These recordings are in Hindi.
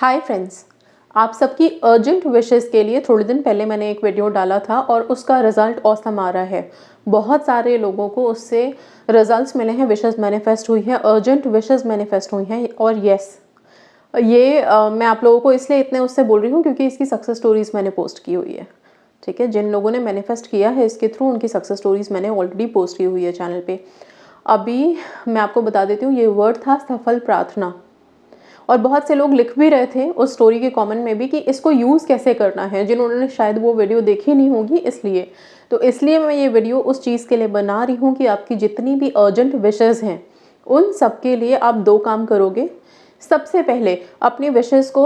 हाय फ्रेंड्स, आप सबकी अर्जेंट विशेस के लिए थोड़े दिन पहले मैंने एक वीडियो डाला था और उसका रिज़ल्ट ऑसम आ रहा है। बहुत सारे लोगों को उससे रिजल्ट्स मिले हैं, विशेस मैनिफेस्ट हुई है, अर्जेंट विशेस मैनिफेस्ट हुई हैं। और यस, ये मैं आप लोगों को इसलिए इतने उससे बोल रही हूँ क्योंकि इसकी सक्सेस स्टोरीज़ मैंने पोस्ट की हुई है। ठीक है, जिन लोगों ने मैनिफेस्ट किया है इसके थ्रू, उनकी सक्सेस स्टोरीज़ मैंने ऑलरेडी पोस्ट की हुई है चैनल पर। अभी मैं आपको बता देती हूँ, ये वर्ड था सफल प्रार्थना। और बहुत से लोग लिख भी रहे थे उस स्टोरी के कमेंट में भी कि इसको यूज़ कैसे करना है, जिन्होंने शायद वो वीडियो देखी नहीं होगी। इसलिए मैं ये वीडियो उस चीज़ के लिए बना रही हूँ कि आपकी जितनी भी अर्जेंट विशेस हैं उन सब के लिए आप दो काम करोगे। सबसे पहले अपनी विशेस को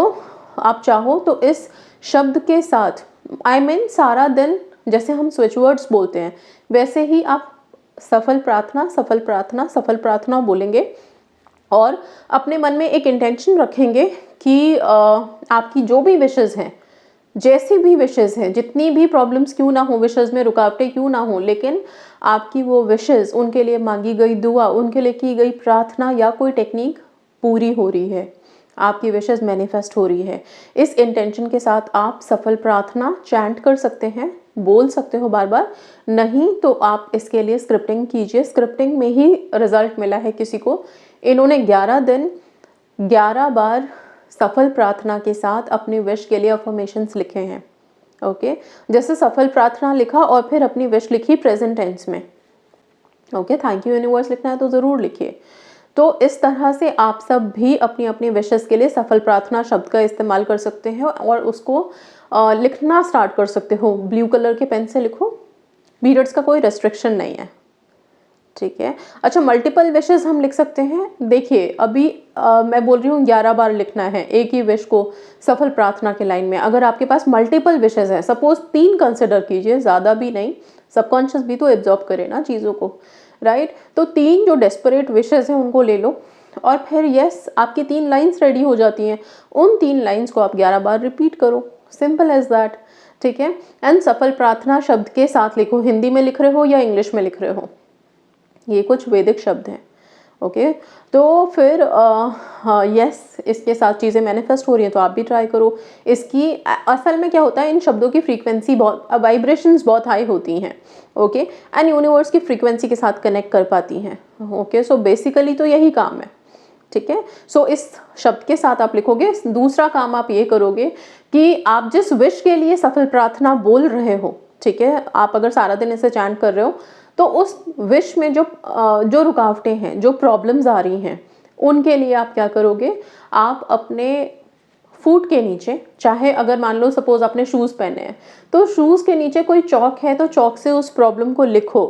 आप चाहो तो इस शब्द के साथ सारा दिन जैसे हम स्विच वर्ड्स बोलते हैं वैसे ही आप सफल प्रार्थना सफल प्रार्थना सफल प्रार्थना बोलेंगे और अपने मन में एक इंटेंशन रखेंगे कि आपकी जो भी विशेस हैं, जैसी भी विशेस हैं, जितनी भी प्रॉब्लम्स क्यों ना हो, विशेस में रुकावटें क्यों ना हो, लेकिन आपकी वो विशेस, उनके लिए मांगी गई दुआ, उनके लिए की गई प्रार्थना या कोई टेक्निक पूरी हो रही है, आपकी विशेस मैनिफेस्ट हो रही है। इस इंटेंशन के साथ आप सफल प्रार्थना चैंट कर सकते हैं, बोल सकते हो बार बार। नहीं तो आप इसके लिए स्क्रिप्टिंग कीजिए। स्क्रिप्टिंग में ही रिजल्ट मिला है किसी को। इन्होंने 11 दिन 11 बार सफल प्रार्थना के साथ अपनी विश के लिए अफर्मेशंस लिखे हैं। ओके, जैसे सफल प्रार्थना लिखा और फिर अपनी विश लिखी प्रेजेंट टेंस में। ओके, थैंक यू यूनिवर्स लिखना है तो ज़रूर लिखिए। तो इस तरह से आप सब भी अपनी अपनी विशेस के लिए सफल प्रार्थना शब्द का इस्तेमाल कर सकते हैं और उसको लिखना स्टार्ट कर सकते हो। ब्लू कलर के पेन से लिखो, पीरियड्स का कोई रेस्ट्रिक्शन नहीं है। ठीक है, अच्छा, मल्टीपल विशेस हम लिख सकते हैं। देखिए अभी मैं बोल रही हूँ 11 बार लिखना है एक ही विश को सफल प्रार्थना के लाइन में। अगर आपके पास मल्टीपल विशेस हैं, सपोज 3 कंसिडर कीजिए, ज़्यादा भी नहीं, सबकॉन्शियस भी तो एब्जॉर्ब करे ना चीज़ों को, राइट। तो 3 जो डेस्परेट विशेस हैं उनको ले लो और फिर यस, आपकी 3 लाइन्स रेडी हो जाती हैं। उन 3 लाइन्स को आप 11 बार रिपीट करो, सिंपल एज दैट। ठीक है, एंड सफल प्रार्थना शब्द के साथ लिखो। हिंदी में लिख रहे हो या इंग्लिश में लिख रहे हो, ये कुछ वैदिक शब्द हैं। ओके, तो फिर यस, इसके साथ चीज़ें मैनिफेस्ट हो रही हैं तो आप भी ट्राई करो। इसकी असल में क्या होता है, इन शब्दों की फ्रीक्वेंसी बहुत, वाइब्रेशंस बहुत हाई होती हैं। ओके, एंड यूनिवर्स की फ्रीक्वेंसी के साथ कनेक्ट कर पाती हैं। ओके, सो बेसिकली तो यही काम है। ठीक है, सो इस शब्द के साथ आप लिखोगे। दूसरा काम आप ये करोगे कि आप जिस विश के लिए सफल प्रार्थना बोल रहे हो, ठीक है, आप अगर सारा दिन इसे चैंट कर रहे हो तो उस विश में जो रुकावटें हैं, जो प्रॉब्लम्स आ रही हैं, उनके लिए आप क्या करोगे, आप अपने फुट के नीचे, चाहे अगर मान लो सपोज आपने शूज़ पहने हैं तो शूज़ के नीचे कोई चौक है तो चौक से उस प्रॉब्लम को लिखो।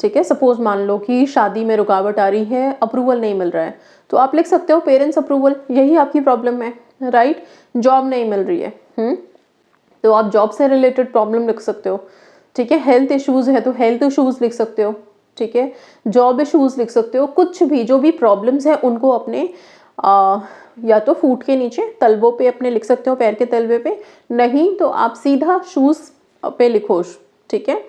ठीक है, सपोज मान लो कि शादी में रुकावट आ रही है, अप्रूवल नहीं मिल रहा है, तो आप लिख सकते हो पेरेंट्स अप्रूवल, यही आपकी प्रॉब्लम है, राइट। जॉब नहीं मिल रही है, तो आप जॉब से रिलेटेड प्रॉब्लम लिख सकते हो। ठीक है, हेल्थ इश्यूज़ है तो हेल्थ इश्यूज़ लिख सकते हो। ठीक है, जॉब इश्यूज़ लिख सकते हो। कुछ भी जो भी प्रॉब्लम्स हैं उनको अपने या तो फुट के नीचे तलवों पे अपने लिख सकते हो, पैर के तलवे पे, नहीं तो आप सीधा शूज़ पे लिखो। ठीक है,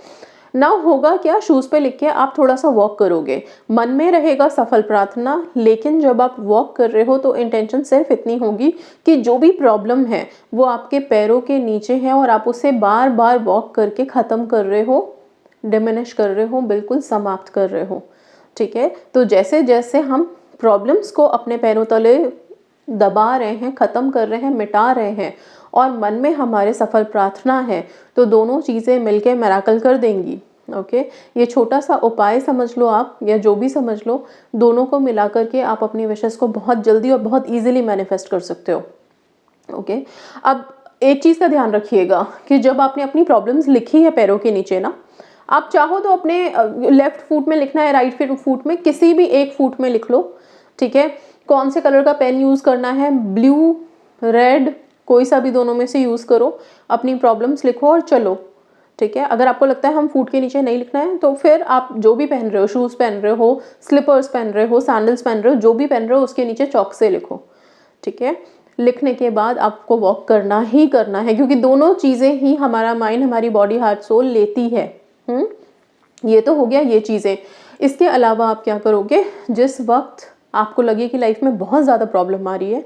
ना होगा क्या, शूज़ पे लिख के आप थोड़ा सा वॉक करोगे, मन में रहेगा सफल प्रार्थना, लेकिन जब आप वॉक कर रहे हो तो इंटेंशन सिर्फ इतनी होगी कि जो भी प्रॉब्लम है वो आपके पैरों के नीचे है और आप उसे बार बार वॉक करके ख़त्म कर रहे हो, डिमिनिश कर रहे हो, बिल्कुल समाप्त कर रहे हो। ठीक है, तो जैसे जैसे हम प्रॉब्लम्स को अपने पैरों तले दबा रहे हैं, ख़त्म कर रहे हैं, मिटा रहे हैं और मन में हमारे सफल प्रार्थना है, तो दोनों चीज़ें मिलके मिराकल कर देंगी। ओके, ये छोटा सा उपाय समझ लो आप, या जो भी समझ लो, दोनों को मिला करके आप अपनी विशेस को बहुत जल्दी और बहुत इजीली मैनिफेस्ट कर सकते हो। ओके, अब एक चीज़ का ध्यान रखिएगा कि जब आपने अपनी प्रॉब्लम्स लिखी है पैरों के नीचे ना, आप चाहो तो अपने लेफ्ट फुट में लिखना है, राइट फुट में, किसी भी एक फुट में लिख लो। ठीक है, कौन से कलर का पेन यूज़ करना है, ब्लू, रेड, कोई सा भी दोनों में से यूज़ करो, अपनी प्रॉब्लम्स लिखो और चलो। ठीक है, अगर आपको लगता है हम फुट के नीचे नहीं लिखना है तो फिर आप जो भी पहन रहे हो, शूज़ पहन रहे हो, स्लीपर्स पहन रहे हो, सैंडल्स पहन रहे हो, जो भी पहन रहे हो उसके नीचे चौक से लिखो। ठीक है, लिखने के बाद आपको वॉक करना ही करना है, क्योंकि दोनों चीज़ें ही हमारा माइंड, हमारी बॉडी, हार्ट, सोल लेती है। ये तो हो गया ये चीज़ें। इसके अलावा आप क्या करोगे, जिस वक्त आपको लगे कि लाइफ में बहुत ज़्यादा प्रॉब्लम आ रही है,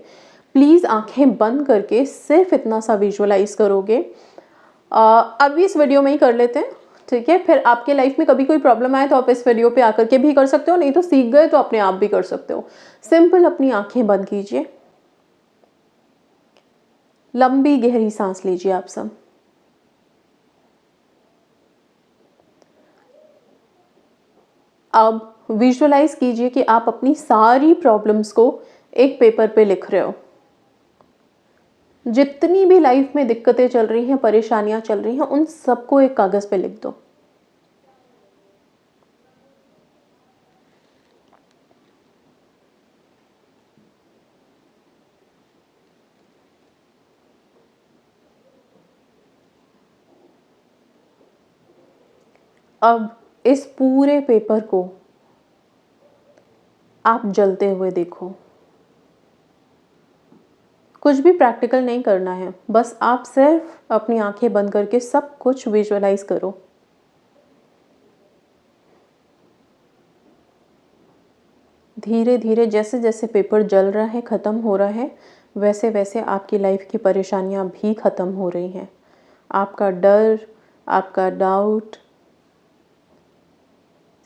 प्लीज़ आंखें बंद करके सिर्फ इतना सा विजुअलाइज करोगे। अभी इस वीडियो में ही कर लेते हैं, ठीक है। फिर आपके लाइफ में कभी कोई प्रॉब्लम आए तो आप इस वीडियो पे आकर के भी कर सकते हो, नहीं तो सीख गए तो अपने आप भी कर सकते हो। सिंपल अपनी आंखें बंद कीजिए, लंबी गहरी सांस लीजिए आप सब। अब विजुअलाइज कीजिए कि आप अपनी सारी प्रॉब्लम्स को एक पेपर पे लिख रहे हो। जितनी भी लाइफ में दिक्कतें चल रही हैं, परेशानियां चल रही हैं, उन सबको एक कागज पे लिख दो। अब इस पूरे पेपर को आप जलते हुए देखो। कुछ भी प्रैक्टिकल नहीं करना है, बस आप सिर्फ अपनी आंखें बंद करके सब कुछ विजुअलाइज करो। धीरे धीरे जैसे जैसे पेपर जल रहा है, ख़त्म हो रहा है, वैसे वैसे आपकी लाइफ की परेशानियां भी ख़त्म हो रही हैं। आपका डर, आपका डाउट,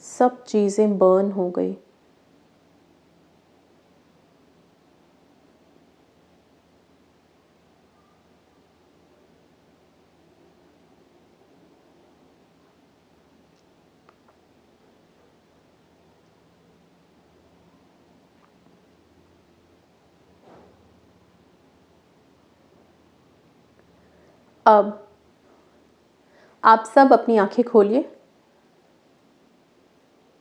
सब चीज़ें बर्न हो गई। अब आप सब अपनी आंखें खोलिए,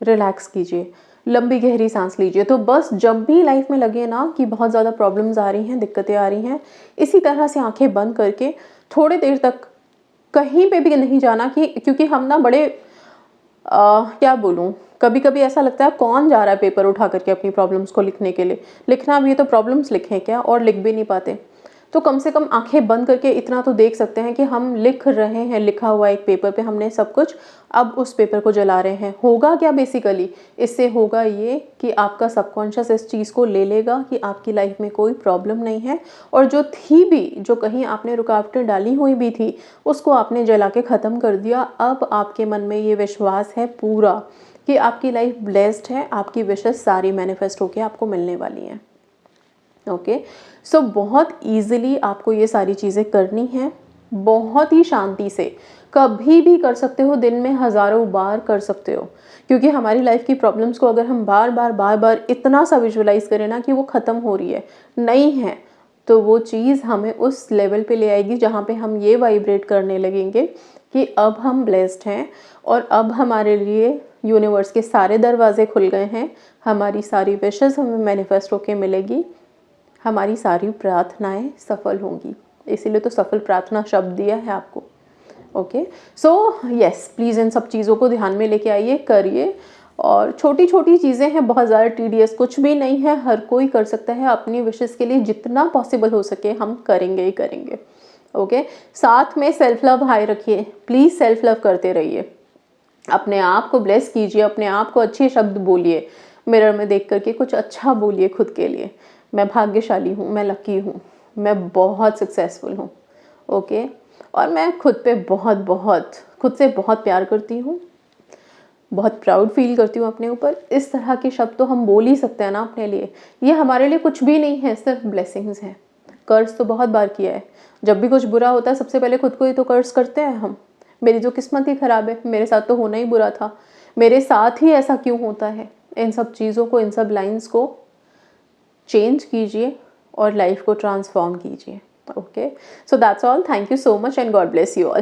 रिलैक्स कीजिए, लंबी गहरी सांस लीजिए। तो बस जब भी लाइफ में लगे ना कि बहुत ज़्यादा प्रॉब्लम्स आ रही हैं, दिक्कतें आ रही हैं, इसी तरह से आंखें बंद करके थोड़ी देर तक कहीं पे भी नहीं जाना, कि क्योंकि हम ना बड़े क्या बोलूँ, कभी कभी ऐसा लगता है कौन जा रहा है पेपर उठा करके अपनी प्रॉब्लम्स को लिखने के लिए। लिखना भी है तो प्रॉब्लम्स लिखें क्या, और लिख भी नहीं पाते। तो कम से कम आंखें बंद करके इतना तो देख सकते हैं कि हम लिख रहे हैं, लिखा हुआ एक पेपर पे हमने सब कुछ, अब उस पेपर को जला रहे हैं। होगा क्या बेसिकली, इससे होगा ये कि आपका सबकॉन्शियस इस चीज़ को ले लेगा कि आपकी लाइफ में कोई प्रॉब्लम नहीं है, और जो थी भी, जो कहीं आपने रुकावटें डाली हुई भी थी, उसको आपने जला के ख़त्म कर दिया। अब आपके मन में ये विश्वास है पूरा कि आपकी लाइफ ब्लेस्ड है, आपकी विशेस सारी मैनिफेस्ट होकर आपको मिलने वाली हैं। ओके, सो बहुत ईजिली आपको ये सारी चीज़ें करनी हैं, बहुत ही शांति से, कभी भी कर सकते हो, दिन में हज़ारों बार कर सकते हो। क्योंकि हमारी लाइफ की प्रॉब्लम्स को अगर हम बार बार इतना सा विजुअलाइज करें ना कि वो ख़त्म हो रही है, नहीं है, तो वो चीज़ हमें उस लेवल पे ले आएगी जहाँ पे हम ये वाइब्रेट करने लगेंगे कि अब हम ब्लेस्ड हैं, और अब हमारे लिए यूनिवर्स के सारे दरवाजे खुल गए हैं, हमारी सारी विशेस हमें मैनिफेस्ट होके मिलेगी, हमारी सारी प्रार्थनाएं सफल होंगी। इसीलिए तो सफल प्रार्थना शब्द दिया है आपको। ओके, सो यस, प्लीज़ इन सब चीज़ों को ध्यान में लेके आइए, करिए। और छोटी छोटी चीज़ें हैं, बहुत ज़्यादा टीडियस कुछ भी नहीं है, हर कोई कर सकता है। अपनी विशेस के लिए जितना पॉसिबल हो सके हम करेंगे ही करेंगे। ओके, साथ में सेल्फ लव हाई रखिए, प्लीज़ सेल्फ लव करते रहिए, अपने आप को ब्लेस कीजिए, अपने आप को अच्छे शब्द बोलिए, मिरर में देख करके कुछ अच्छा बोलिए खुद के लिए। मैं भाग्यशाली हूँ, मैं लकी हूँ, मैं बहुत सक्सेसफुल हूँ। ओके, और मैं खुद पे खुद से बहुत प्यार करती हूँ, बहुत प्राउड फील करती हूँ अपने ऊपर। इस तरह के शब्द तो हम बोल ही सकते हैं ना अपने लिए। ये हमारे लिए कुछ भी नहीं है, सिर्फ ब्लेसिंग्स हैं। कर्ज तो बहुत बार किया है, जब भी कुछ बुरा होता है सबसे पहले खुद को ही तो कर्ज करते हैं हम। मेरी जो किस्मत ही ख़राब है, मेरे साथ तो होना ही बुरा था, मेरे साथ ही ऐसा क्यों होता है। इन सब चीज़ों को, इन सब लाइन्स को चेंज कीजिए और लाइफ को ट्रांसफॉर्म कीजिए। Okay, so that's all. Thank you so much and God bless you all.